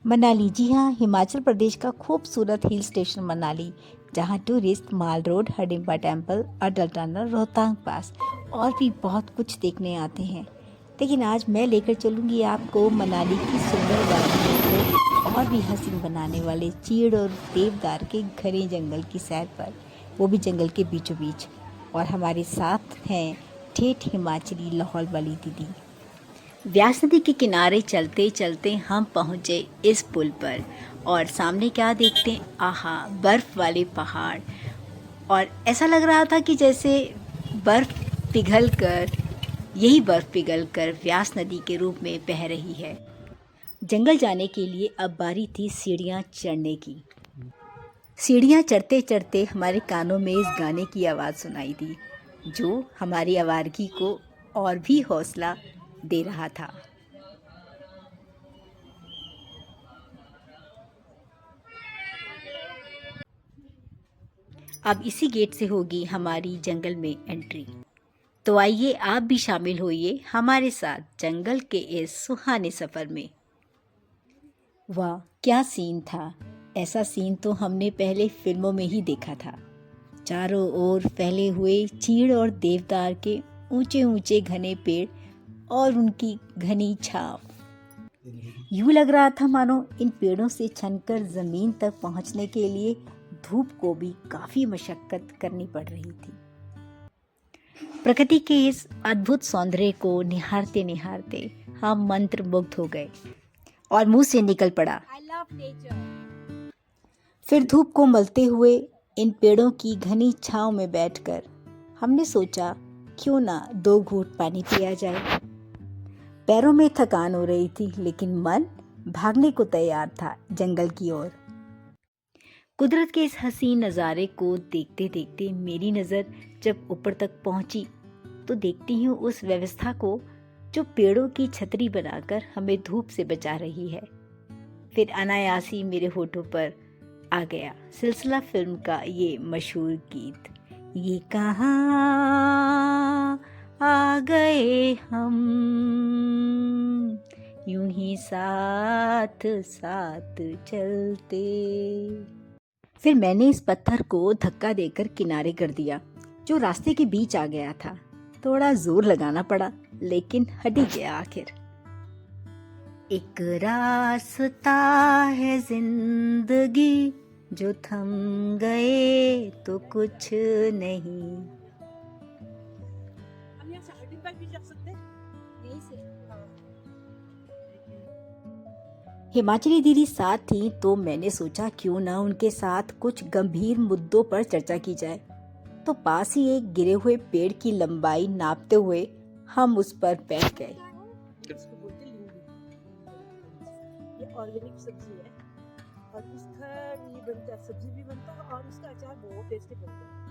मनाली, जी हाँ, हिमाचल प्रदेश का खूबसूरत हिल स्टेशन मनाली, जहाँ टूरिस्ट माल रोड, हडिम्बा टेम्पल, अटल टनल, रोहतांग पास और भी बहुत कुछ देखने आते हैं। लेकिन आज मैं लेकर चलूँगी आपको मनाली की सुंदर वादियों को और भी हसीन बनाने वाले चीड़ और देवदार के घने जंगल की सैर पर, वो भी जंगल के बीचों बीच। और हमारे साथ हैं ठेठ हिमाचली लाहौल वाली दीदी। व्यास नदी के किनारे चलते चलते हम पहुँचे इस पुल पर और सामने क्या देखते हैं, आहा, बर्फ़ वाले पहाड़। और ऐसा लग रहा था कि जैसे बर्फ़ पिघल कर यही बर्फ़ पिघल कर व्यास नदी के रूप में बह रही है। जंगल जाने के लिए अब बारी थी सीढ़ियाँ चढ़ने की। सीढ़ियाँ चढ़ते चढ़ते हमारे कानों में इस गाने की आवाज़ सुनाई दी, जो हमारी आवारगी को और भी हौसला दे रहा था। अब इसी गेट से होगी हमारी जंगल में एंट्री। तो आइए आप भी शामिल होइए हमारे साथ जंगल के इस सुहाने सफ़र में। वाह, क्या सीन था! ऐसा सीन तो हमने पहले फिल्मों में ही देखा था। चारों ओर फैले हुए चीड़ और देवदार के ऊंचे ऊंचे घने पेड़ और उनकी घनी छांव। यूं लग रहा था मानो इन पेड़ों से छनकर ज़मीन तक पहुंचने के लिए धूप को भी काफ़ी मशक्क़त करनी पड़ रही थी। प्रकृति के इस अद्भुत सौंदर्य को निहारते निहारते हम मंत्रमुग्ध हो गए और मुंह से निकल पड़ा, I love nature। फिर धूप को मलते हुए इन पेड़ों की घनी छांव में बैठकर हमने सोचा, क्यों ना 2 घूंट पानी पिया जाए। पैरों में थकान हो रही थी, लेकिन मन भागने को तैयार था जंगल की ओर। कुदरत के इस हसीन नज़ारे को देखते देखते मेरी नज़र जब ऊपर तक पहुंची तो देखती हूँ उस व्यवस्था को जो पेड़ों की छतरी बनाकर हमें धूप से बचा रही है। फिर अनायासी मेरे होठों पर आ गया सिलसिला फिल्म का ये मशहूर गीत, ये कहाँ आ गए हम, यूं ही साथ साथ चलते। फिर मैंने इस पत्थर को धक्का देकर किनारे कर दिया, जो रास्ते के बीच आ गया था। थोड़ा जोर लगाना पड़ा, लेकिन हट ही गया आखिर। एक रास्ता है जिंदगी, जो थम गए तो कुछ नहीं। हम यहाँ से हडिम्बा भी जा सकते हैं, यहीं से। हिमाचली दीदी साथ थी तो मैंने सोचा क्यों ना उनके साथ कुछ गंभीर मुद्दों पर चर्चा की जाए। तो पास ही एक गिरे हुए पेड़ की लंबाई नापते हुए हम उस पर बैठ गए। इसको बोलते ये ऑर्गेनिक सब्जी है और इसका ये बनता है, सब्जी भी बनता है और इसका अचार बहुत टेस्टी बनता है।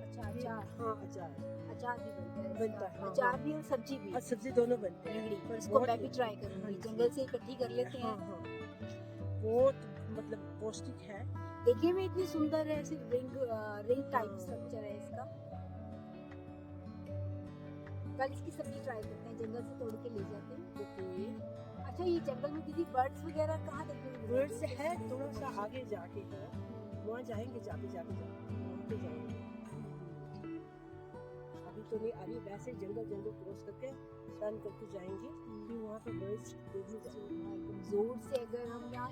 अच्छा, अचार? हाँ, अचार भी बनता है। हाँ, अचार भी और सब्जी भी, और सब्जी दोनों बनते हैं। पर इसको मैं भी ट्राई करूंगी, जंगल से इकट्ठी कर लेते हैं। हाँ, बहुत मतलब पौष्टिक है, देखने में इतनी सुंदर है, ऐसे रिंग टाइप स्ट्रक्चर है इसका। कल इसकी सब्जी ट्राई करते हैं, जंगल से तोड़ के ले जाते हैं। ओके। अच्छा, ये जंगल में दीदी बर्ड्स वगैरह कहाँ देखते हैं? बर्ड्स है थोड़ा सा आगे जाके है, वहाँ जाएंगे, जाके जाएंगे। अभी तो नहीं, अभी वैसे जंगल क्रॉस करके टर्न करके जाएंगे, फिर वहाँ पे बर्ड्स देखने जाएंगे। जोर से अगर हम यहाँ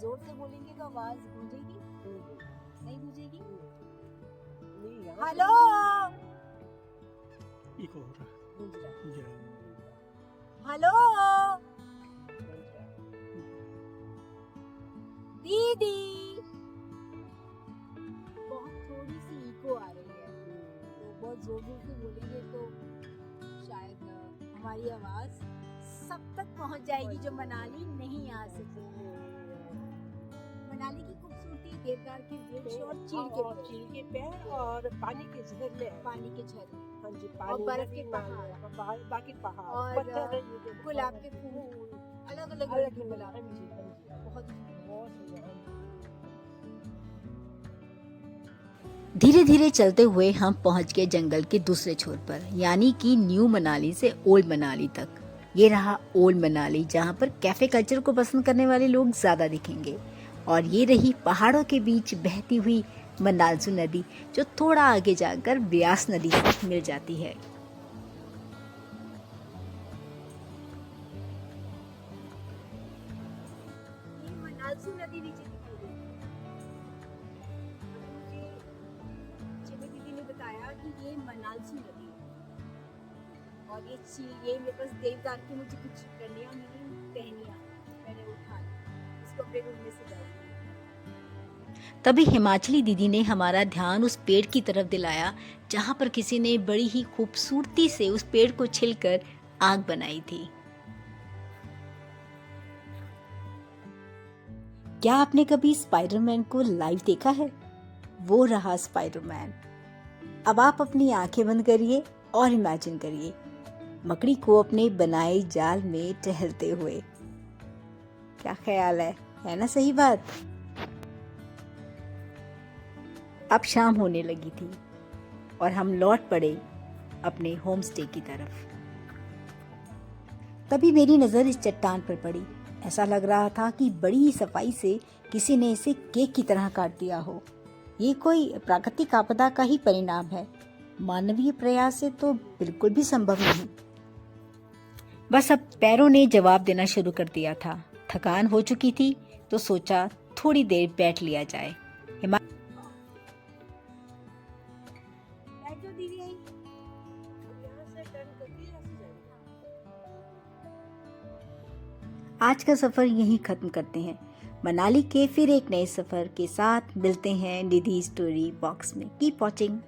जोर से बोलेंगे तो आवाज गूंजेगी? नहीं गूंजेगी? हेलो, इको हो रहा, हेलो दीदी, बहुत थोड़ी सी इको आ रही है, तो बहुत जोर जोर से बोलेंगे तो शायद हमारी आवाज सब तक पहुंच जाएगी जो मनाली नहीं आ सके। मनाली की खूबसूरती देवदार के वृक्ष और चीड़ के पेड़ और पानी के झरने, हाँ जी, और बर्फ के पहाड़, बाकी पहाड़ और गुलाब के फूल, अलग अलग गुलाब, बहुत धीरे धीरे चलते हुए हम पहुंच गए जंगल के दूसरे छोर पर, यानी कि न्यू मनाली से ओल्ड मनाली तक। ये रहा ओल्ड मनाली, जहाँ पर कैफे कल्चर को पसंद करने वाले लोग ज़्यादा दिखेंगे। और ये रही पहाड़ों के बीच बहती हुई मनालसू नदी, जो थोड़ा आगे जाकर ब्यास नदी से मिल जाती है। ये मनालसू नदी नीचे दिखाई दे रही है। मुझे चिमी दीदी ने बताया कि ये मनालसू नदी है और ये मेरे पास देवदार की मुझे कुछ कलियां मिली, टहनियां मैंने उठा ली, इसको अपने रूम में सजाऊंगी। तभी हिमाचली दीदी ने हमारा ध्यान उस पेड़ की तरफ दिलाया, जहाँ पर किसी ने बड़ी ही खूबसूरती से उस पेड़ को छिलकर आग बनाई थी। क्या आपने कभी स्पाइडरमैन को लाइव देखा है? वो रहा स्पाइडरमैन। अब आप अपनी आंखें बंद करिए और इमेजिन करिए मकड़ी को अपने बनाए जाल में टहलते हुए। क्या ख्याल है ना सही बात? अब शाम होने लगी थी और हम लौट पड़े अपने होम स्टे की तरफ। तभी मेरी नज़र इस चट्टान पर पड़ी। ऐसा लग रहा था कि बड़ी सफाई से किसी ने इसे केक की तरह काट दिया हो। ये कोई प्राकृतिक आपदा का ही परिणाम है, मानवीय प्रयास से तो बिल्कुल भी संभव नहीं। बस अब पैरों ने जवाब देना शुरू कर दिया था। थकान हो चुकी थी तो सोचा थोड़ी देर बैठ लिया जाए। बैठ जाओ दीदी, आई यहाँ से टर्न करके ऐसे जाएंगे। आज का सफ़र यहीं ख़त्म करते हैं। मनाली के फिर एक नए सफ़र के साथ मिलते हैं निधि स्टोरी बॉक्स में। Keep watching.